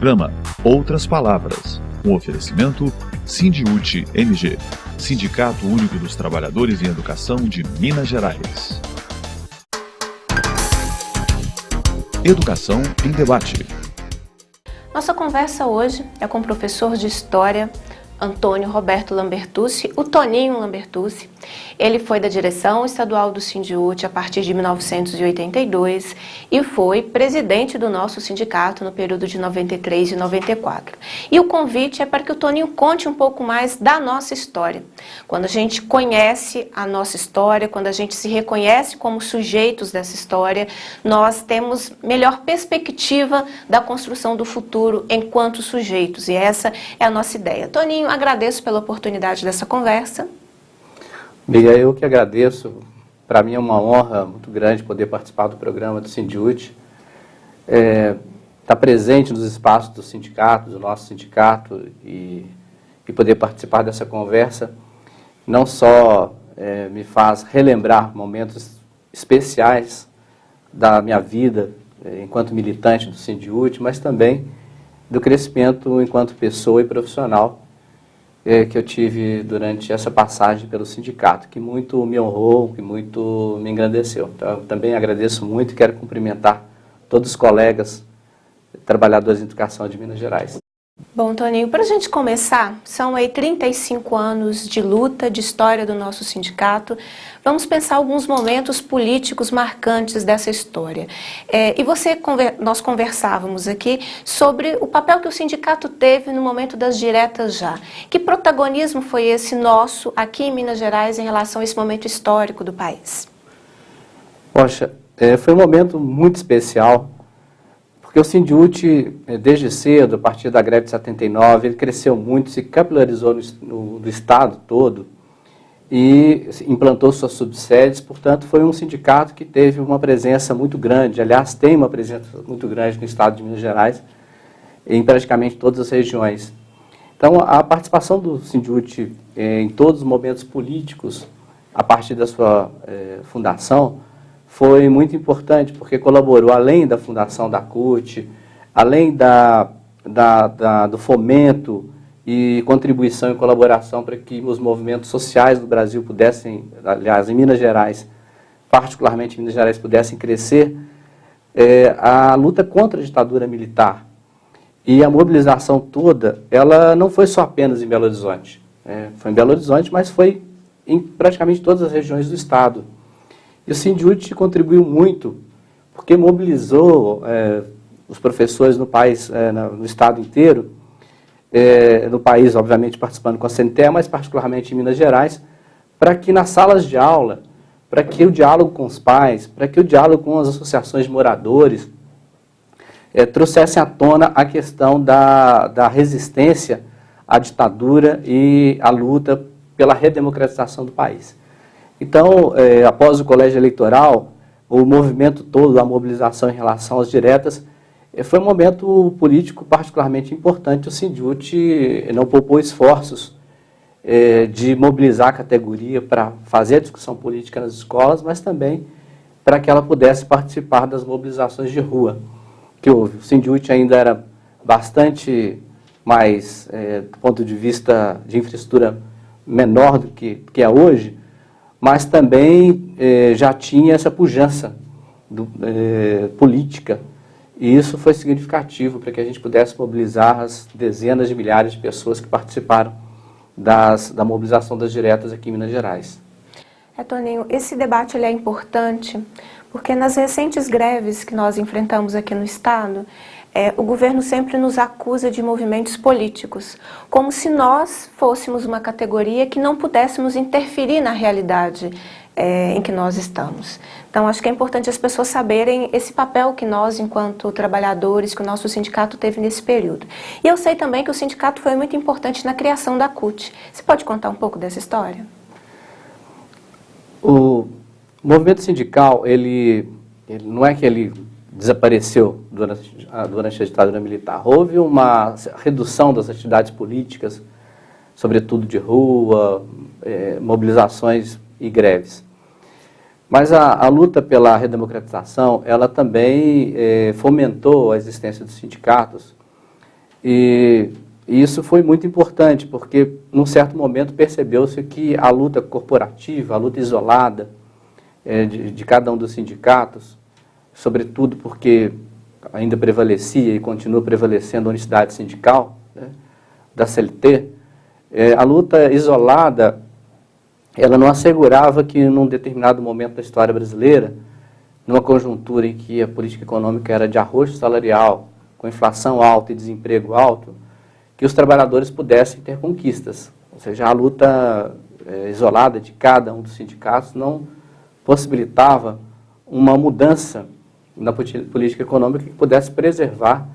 Programa Outras Palavras, um oferecimento Sindiúte MG, Sindicato Único dos Trabalhadores em Educação de Minas Gerais. Educação em Debate. Nossa conversa hoje é com o professor de História, Antônio Roberto Lambertucci, o Toninho Lambertucci. Ele foi da direção estadual do Sindiúte a partir de 1982 e foi presidente do nosso sindicato no período de 93 e 94. E o convite é para que o Toninho conte um pouco mais da nossa história. Quando a gente conhece a nossa história, quando a gente se reconhece como sujeitos dessa história, nós temos melhor perspectiva da construção do futuro enquanto sujeitos. E essa é a nossa ideia. Toninho, agradeço pela oportunidade dessa conversa. Bem, eu que agradeço. Para mim é uma honra muito grande poder participar do programa do Sindiúte, estar presente nos espaços do sindicato, do nosso sindicato e poder participar dessa conversa. Não só me faz relembrar momentos especiais da minha vida enquanto militante do Sindiúte, mas também do crescimento enquanto pessoa e profissional que eu tive durante essa passagem pelo sindicato, que muito me honrou, que muito me engrandeceu. Então, eu também agradeço muito e quero cumprimentar todos os colegas trabalhadores em educação de Minas Gerais. Bom, Toninho, para a gente começar, são aí 35 anos de luta, de história do nosso sindicato. Vamos pensar alguns momentos políticos marcantes dessa história. Nós conversávamos aqui sobre o papel que o sindicato teve no momento das diretas já. Que protagonismo foi esse nosso aqui em Minas Gerais em relação a esse momento histórico do país? Poxa, foi um momento muito especial. Porque o Sindiúte, desde cedo, a partir da greve de 79, ele cresceu muito, se capilarizou no estado todo e implantou suas subsedes, portanto, foi um sindicato que teve uma presença muito grande, aliás, tem uma presença muito grande no estado de Minas Gerais, em praticamente todas as regiões. Então, a participação do Sindiúte em todos os momentos políticos, a partir da sua fundação, foi muito importante, porque colaborou, além da fundação da CUT, além do fomento e contribuição e colaboração para que os movimentos sociais do Brasil pudessem, aliás, em Minas Gerais, particularmente em Minas Gerais, pudessem crescer, a luta contra a ditadura militar e a mobilização toda, ela não foi só apenas em Belo Horizonte. Foi em Belo Horizonte, mas foi em praticamente todas as regiões do estado. E o Sindiúte contribuiu muito, porque mobilizou os professores no país, no estado inteiro, no país, obviamente, participando com a CNTE, mas particularmente em Minas Gerais, para que nas salas de aula, para que o diálogo com os pais, para que o diálogo com as associações de moradores, trouxessem à tona a questão da resistência à ditadura e à luta pela redemocratização do país. Então, após o colégio eleitoral, o movimento todo, a mobilização em relação às diretas, foi um momento político particularmente importante. O Sindiúte não poupou esforços de mobilizar a categoria para fazer a discussão política nas escolas, mas também para que ela pudesse participar das mobilizações de rua que houve. O Sindiúte ainda era bastante mais, do ponto de vista de infraestrutura, menor do que é hoje, mas também já tinha essa pujança política, e isso foi significativo para que a gente pudesse mobilizar as dezenas de milhares de pessoas que participaram da mobilização das diretas aqui em Minas Gerais. Toninho, esse debate ele é importante porque nas recentes greves que nós enfrentamos aqui no estado, o governo sempre nos acusa de movimentos políticos, como se nós fôssemos uma categoria que não pudéssemos interferir na realidade em que nós estamos. Então, acho que é importante as pessoas saberem esse papel que nós, enquanto trabalhadores, que o nosso sindicato teve nesse período. E eu sei também que o sindicato foi muito importante na criação da CUT. Você pode contar um pouco dessa história? O movimento sindical, ele não é que ele desapareceu durante a ditadura militar. Houve uma redução das atividades políticas, sobretudo de rua, mobilizações e greves. Mas a luta pela redemocratização, ela também fomentou a existência dos sindicatos E isso foi muito importante, porque num certo momento percebeu-se que a luta corporativa, a luta isolada de cada um dos sindicatos, sobretudo porque ainda prevalecia e continua prevalecendo a unicidade sindical, né, da CLT, a luta isolada, ela não assegurava que num determinado momento da história brasileira, numa conjuntura em que a política econômica era de arroxo salarial, com inflação alta e desemprego alto, que os trabalhadores pudessem ter conquistas. Ou seja, a luta isolada de cada um dos sindicatos não possibilitava uma mudança na política econômica que pudesse preservar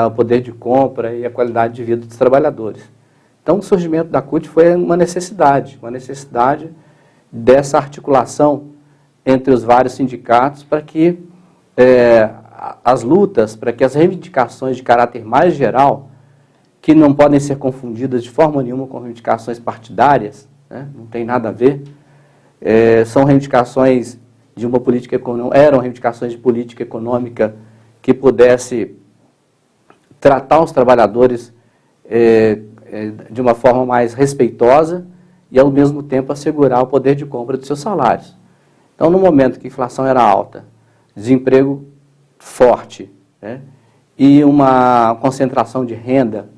o poder de compra e a qualidade de vida dos trabalhadores. Então, o surgimento da CUT foi uma necessidade dessa articulação entre os vários sindicatos para que as lutas, para que as reivindicações de caráter mais geral, que não podem ser confundidas de forma nenhuma com reivindicações partidárias, né, não tem nada a ver, são reivindicações de uma política econômica, eram reivindicações de política econômica que pudesse tratar os trabalhadores de uma forma mais respeitosa e, ao mesmo tempo, assegurar o poder de compra dos seus salários. Então, no momento que a inflação era alta, desemprego forte, né, e uma concentração de renda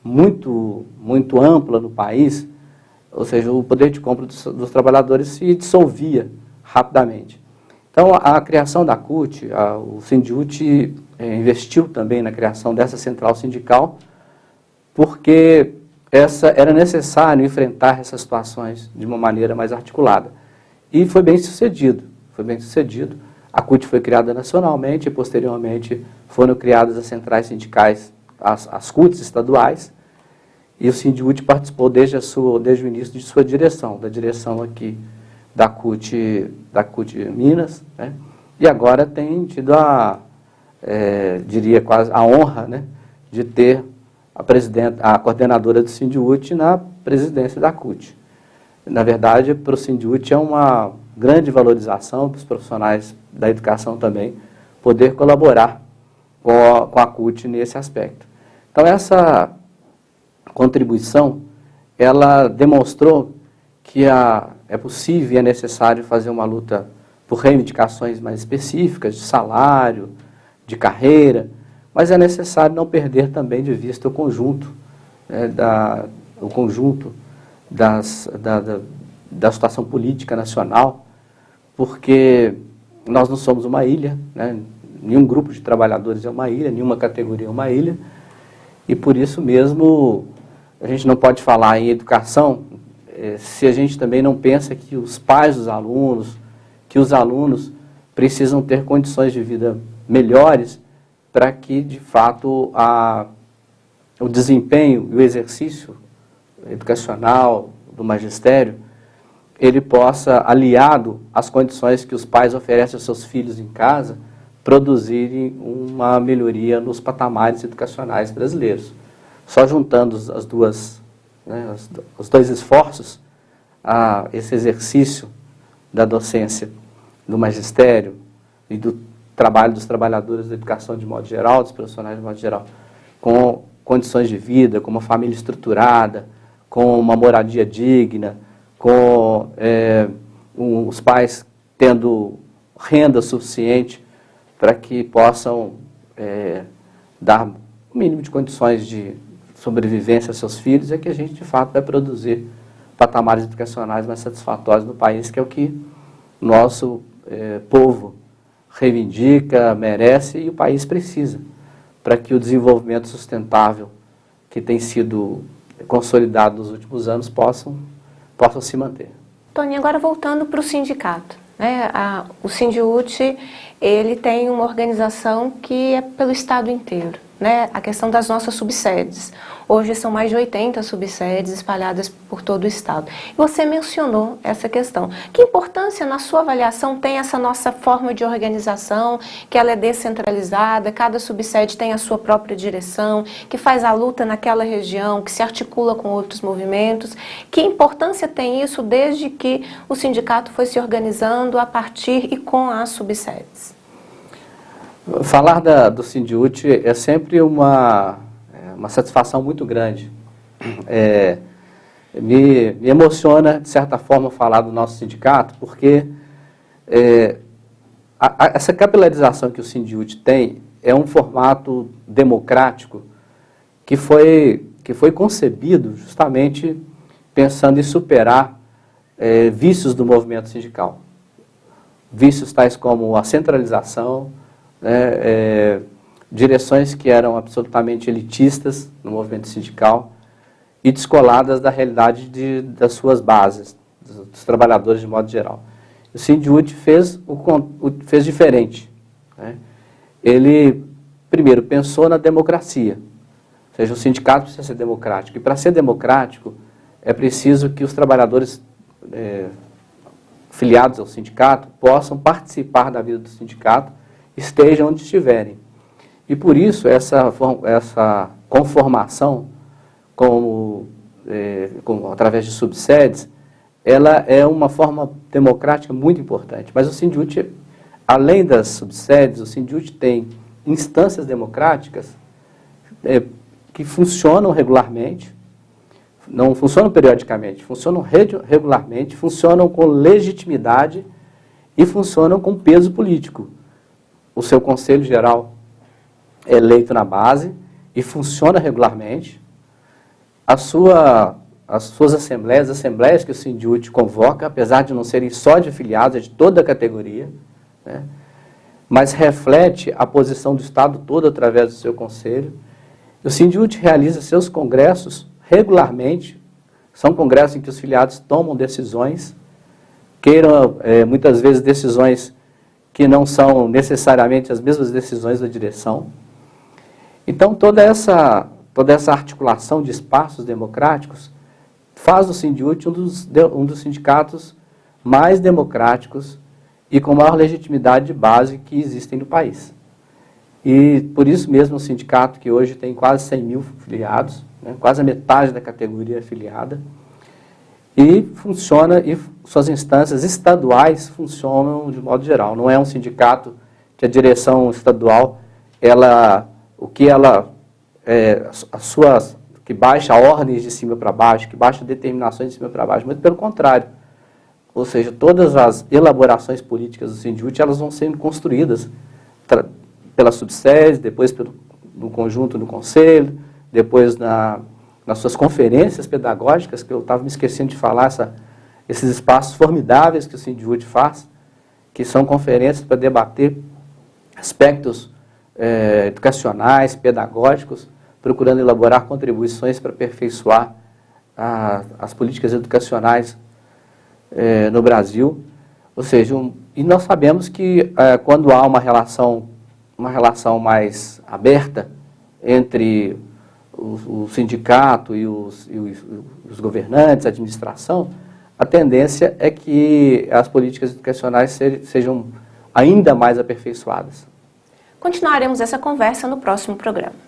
muito ampla no país, ou seja, o poder de compra dos trabalhadores se dissolvia rapidamente. Então, a criação da CUT, o Sindiúti investiu também na criação dessa central sindical, porque era necessário enfrentar essas situações de uma maneira mais articulada. E foi bem sucedido, A CUT foi criada nacionalmente e, posteriormente, foram criadas as centrais sindicais, as CUTs estaduais, e o Sindiúti participou desde o início de sua direção, da direção aqui da CUT Minas, né? E agora tem tido diria quase a honra, né, de ter a coordenadora do Sindiúti na presidência da CUT. Na verdade, para o Sindiúti é uma grande valorização para os profissionais da educação também, poder colaborar com a CUT nesse aspecto. Então, essa contribuição, ela demonstrou que é possível e é necessário fazer uma luta por reivindicações mais específicas, de salário, de carreira, mas é necessário não perder também de vista o conjunto, da situação política nacional, porque nós não somos uma ilha, né? Nenhum grupo de trabalhadores é uma ilha, nenhuma categoria é uma ilha, e por isso mesmo a gente não pode falar em educação se a gente também não pensa que os pais dos alunos, que os alunos precisam ter condições de vida melhores para que, de fato, o desempenho e o exercício educacional do magistério, ele possa, aliado às condições que os pais oferecem aos seus filhos em casa, produzirem uma melhoria nos patamares educacionais brasileiros. Só juntando os dois esforços, esse exercício da docência, do magistério e do trabalho dos trabalhadores da educação de modo geral, dos profissionais de modo geral, com condições de vida, com uma família estruturada, com uma moradia digna, com os pais tendo renda suficiente para que possam dar o mínimo de condições de sobrevivência aos seus filhos, é que a gente, de fato, vai produzir patamares educacionais mais satisfatórios no país, que é o que o nosso povo reivindica, merece e o país precisa, para que o desenvolvimento sustentável que tem sido consolidado nos últimos anos possam se manter. Tony, agora voltando para o sindicato, né? O Sindiúti, ele tem uma organização que é pelo estado inteiro, né? A questão das nossas subsedes. Hoje são mais de 80 subsedes espalhadas por todo o estado. Você mencionou essa questão. Que importância, na sua avaliação, tem essa nossa forma de organização, que ela é descentralizada, cada subsede tem a sua própria direção, que faz a luta naquela região, que se articula com outros movimentos? Que importância tem isso desde que o sindicato foi se organizando a partir e com as subsedes? Falar do Sindiúti é sempre uma uma satisfação muito grande. Me emociona, de certa forma, falar do nosso sindicato, porque essa capilarização que o Sindiúti tem é um formato democrático que foi concebido justamente pensando em superar vícios do movimento sindical. Vícios tais como a centralização, direções que eram absolutamente elitistas no movimento sindical e descoladas da realidade das suas bases, dos trabalhadores de modo geral. O Sindiúti fez diferente. Né? Ele, primeiro, pensou na democracia. Ou seja, o sindicato precisa ser democrático. E para ser democrático, é preciso que os trabalhadores filiados ao sindicato possam participar da vida do sindicato, estejam onde estiverem. E por isso, essa conformação, através de subsedes, ela é uma forma democrática muito importante. Mas o Sindiúti, além das subsedes, o Sindiúti tem instâncias democráticas que funcionam regularmente, não funcionam periodicamente, funcionam regularmente, funcionam com legitimidade e funcionam com peso político. O seu Conselho Geral é eleito na base e funciona regularmente. As suas assembleias que o Sindiúti convoca, apesar de não serem só de afiliados, é de toda a categoria, né? Mas reflete a posição do Estado todo através do seu Conselho. O Sindiúti realiza seus congressos regularmente, são congressos em que os filiados tomam decisões, queiram muitas vezes decisões que não são necessariamente as mesmas decisões da direção. Então toda essa articulação de espaços democráticos faz do Sindiúti um dos sindicatos mais democráticos e com maior legitimidade de base que existem no país. E por isso mesmo o sindicato, que hoje tem quase 100 mil filiados, né, quase a metade da categoria afiliada, e funciona, e suas instâncias estaduais funcionam de modo geral. Não é um sindicato que a direção estadual, que baixa ordens de cima para baixo, que baixa determinações de cima para baixo, muito pelo contrário. Ou seja, todas as elaborações políticas do Sindiúti, elas vão sendo construídas pela subsede, depois no conjunto do conselho, depois nas suas conferências pedagógicas, que eu estava me esquecendo de falar, esses espaços formidáveis que o Sindiúti faz, que são conferências para debater aspectos educacionais, pedagógicos, procurando elaborar contribuições para aperfeiçoar as políticas educacionais no Brasil. Ou seja, e nós sabemos que quando há uma relação mais aberta entre o sindicato e os governantes, a administração, a tendência é que as políticas educacionais sejam ainda mais aperfeiçoadas. Continuaremos essa conversa no próximo programa.